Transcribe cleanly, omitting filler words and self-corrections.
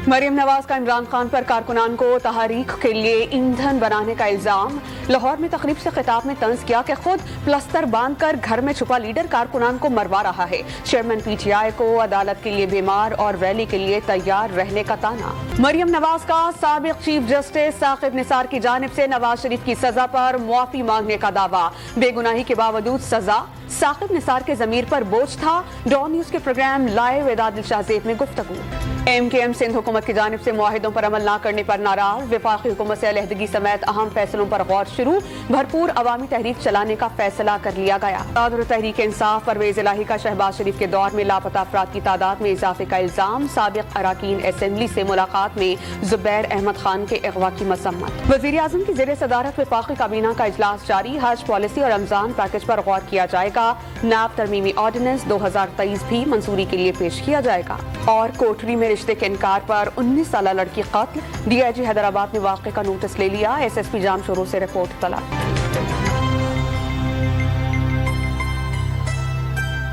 مریم نواز کا عمران خان پر کارکنان کو تحریک کے لیے ایندھن بنانے کا الزام۔ لاہور میں تقریب سے خطاب میں طنز کیا کہ خود پلستر باندھ کر گھر میں چھپا لیڈر کارکنان کو مروا رہا ہے۔ چیئرمین پی ٹی آئی کو عدالت کے لیے بیمار اور ریلی کے لیے تیار رہنے کا طعنہ۔ مریم نواز کا سابق چیف جسٹس ثاقب نثار کی جانب سے نواز شریف کی سزا پر معافی مانگنے کا دعویٰ۔ بے گناہی کے باوجود سزا، ثاقب نثار کے ضمیر پر بوجھ تھا۔ ڈان نیوز کے پروگرام لائیو ود عادل شاہ زیب میں گفتگو۔ ایم کے ایم سندھ حکومت کی جانب سے معاہدوں پر عمل نہ کرنے پر ناراض، وفاقی حکومت سے علیحدگی سمیت اہم فیصلوں پر غور شروع، بھرپور عوامی تحریک چلانے کا فیصلہ کر لیا گیا۔ صدر تحریک انصاف پرویز الہی کا شہباز شریف کے دور میں لاپتہ افراد کی تعداد میں اضافے کا الزام۔ سابق اراکین اسمبلی سے ملاقات میں زبیر احمد خان کے اغوا کی مذمت۔ وزیر اعظم کی زیر صدارت وفاقی کابینہ کا اجلاس جاری، حج پالیسی اور رمضان پیکج پر غور کیا جائے گا۔ نیب ترمیمی آرڈیننس 2023 بھی منظوری کے لیے پیش کیا جائے گا۔ اور کوٹری میں رشتے کے انکار پر 19 سالہ لڑکی قتل، ڈی آئی جی حیدرآباد نے واقعے کا نوٹس لے لیا، ایس ایس پی جام شورو سے رپورٹ طلب۔